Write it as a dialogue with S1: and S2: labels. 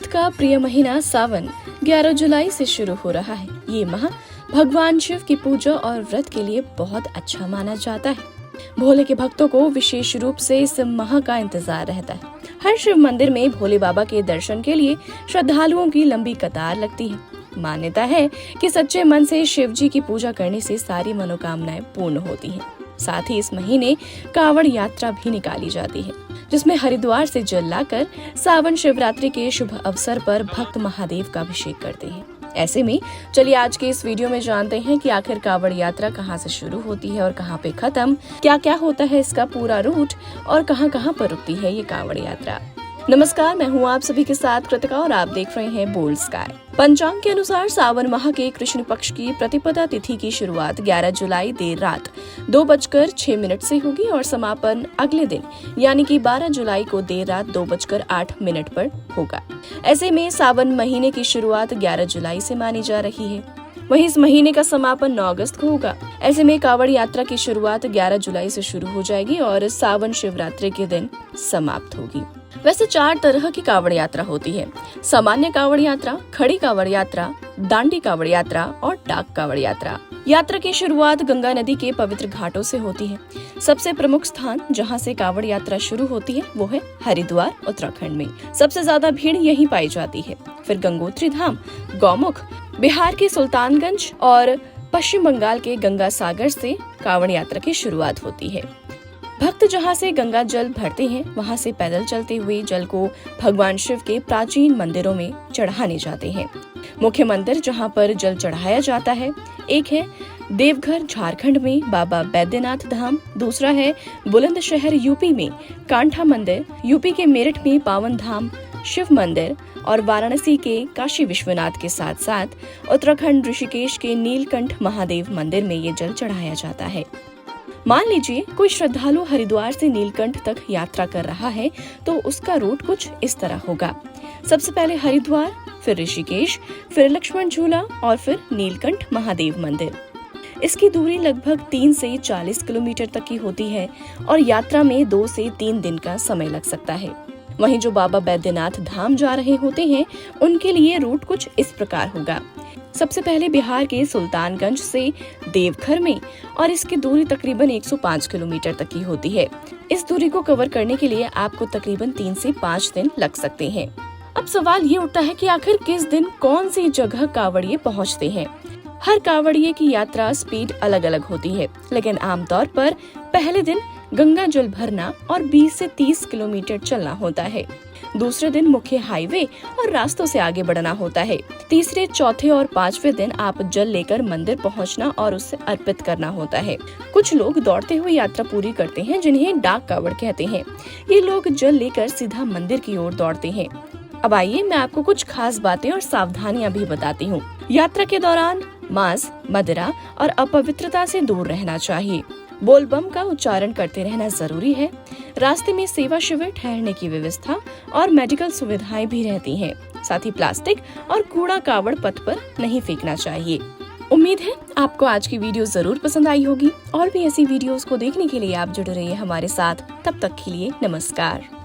S1: भक्त का प्रिय महीना सावन 11 जुलाई से शुरू हो रहा है। ये माह भगवान शिव की पूजा और व्रत के लिए बहुत अच्छा माना जाता है। भोले के भक्तों को विशेष रूप से इस माह का इंतजार रहता है। हर शिव मंदिर में भोले बाबा के दर्शन के लिए श्रद्धालुओं की लंबी कतार लगती है। मान्यता है कि सच्चे मन से शिव जी की पूजा करने से सारी मनोकामनाएं पूर्ण होती हैं। साथ ही इस महीने कांवड़ यात्रा भी निकाली जाती है, जिसमें हरिद्वार से जल लाकर सावन शिवरात्रि के शुभ अवसर पर भक्त महादेव का अभिषेक करते हैं। ऐसे में चलिए आज के इस वीडियो में जानते हैं कि आखिर कांवड़ यात्रा कहां से शुरू होती है और कहां पे खत्म, क्या क्या होता है इसका पूरा रूट और कहां कहां पर रुकती है ये कांवड़ यात्रा। नमस्कार, मैं हूं आप सभी के साथ कृतिका और आप देख रहे हैं बोल्ड स्काई। पंचांग के अनुसार सावन माह के कृष्ण पक्ष की प्रतिपदा तिथि की शुरुआत 11 जुलाई देर रात 2:06 से होगी और समापन अगले दिन यानी कि 12 जुलाई को देर रात 2:08 पर होगा। ऐसे में सावन महीने की शुरुआत 11 जुलाई से मानी जा रही है, वहीं इस महीने का समापन 9 अगस्त को होगा। ऐसे में कांवड़ यात्रा की शुरुआत 11 जुलाई से शुरू हो जाएगी और सावन शिवरात्रि के दिन समाप्त होगी। वैसे 4 तरह की कांवड़ यात्रा होती है: सामान्य कांवड़ यात्रा, खड़ी कांवड़ यात्रा, दांडी कांवड़ यात्रा और डाक कांवड़ यात्रा। यात्रा की शुरुआत गंगा नदी के पवित्र घाटों से होती है। सबसे प्रमुख स्थान जहां से कांवड़ यात्रा शुरू होती है वो है हरिद्वार, उत्तराखंड में। सबसे ज्यादा भीड़ यहीं पाई जाती है। फिर गंगोत्री धाम, गौमुख, बिहार के सुल्तानगंज और पश्चिम बंगाल के गंगा सागर से कांवड़ यात्रा की शुरुआत होती है। भक्त जहां से गंगा जल भरते हैं वहां से पैदल चलते हुए जल को भगवान शिव के प्राचीन मंदिरों में चढ़ाने जाते हैं। मुख्य मंदिर जहां पर जल चढ़ाया जाता है, एक है देवघर झारखंड में बाबा बैद्यनाथ धाम, दूसरा है बुलंदशहर यूपी में कांठा मंदिर, यूपी के मेरठ में पावन धाम शिव मंदिर और वाराणसी के काशी विश्वनाथ के साथ साथ उत्तराखंड ऋषिकेश के नीलकंठ महादेव मंदिर में ये जल चढ़ाया जाता है। मान लीजिए कोई श्रद्धालु हरिद्वार से नीलकंठ तक यात्रा कर रहा है तो उसका रूट कुछ इस तरह होगा: सबसे पहले हरिद्वार, फिर ऋषिकेश, फिर लक्ष्मण झूला और फिर नीलकंठ महादेव मंदिर। इसकी दूरी लगभग 3 से 40 किलोमीटर तक की होती है और यात्रा में 2 से 3 दिन का समय लग सकता है। वहीं जो बाबा बैद्यनाथ धाम जा रहे होते हैं उनके लिए रूट कुछ इस प्रकार होगा: सबसे पहले बिहार के सुल्तानगंज से देवघर में और इसकी दूरी तकरीबन 105 किलोमीटर तक की होती है। इस दूरी को कवर करने के लिए आपको तकरीबन 3 से 5 दिन लग सकते हैं। अब सवाल ये उठता है कि आखिर किस दिन कौन सी जगह कांवड़िए पहुंचते हैं। हर कांवड़िए की यात्रा स्पीड अलग अलग होती है, लेकिन आमतौर पर पहले दिन गंगा जल भरना और 20 से 30 किलोमीटर चलना होता है। दूसरे दिन मुख्य हाईवे और रास्तों से आगे बढ़ना होता है। तीसरे, चौथे और 5वें दिन आप जल लेकर मंदिर पहुंचना और उसे अर्पित करना होता है। कुछ लोग दौड़ते हुए यात्रा पूरी करते हैं, जिन्हें डाक कांवड़ कहते हैं। ये लोग जल लेकर सीधा मंदिर की ओर दौड़ते हैं। अब आइए मैं आपको कुछ खास बातें और सावधानियां भी बताती हूँ। यात्रा के दौरान मांस, मदिरा और अपवित्रता से दूर रहना चाहिए। बोलबम का उच्चारण करते रहना जरूरी है। रास्ते में सेवा शिविर, ठहरने की व्यवस्था और मेडिकल सुविधाएं भी रहती हैं। साथ ही प्लास्टिक और कूड़ा कांवड़ पथ पर नहीं फेंकना चाहिए। उम्मीद है आपको आज की वीडियो जरूर पसंद आई होगी और भी ऐसी वीडियोस को देखने के लिए आप जुड़े रहिए हमारे साथ। तब तक के लिए नमस्कार।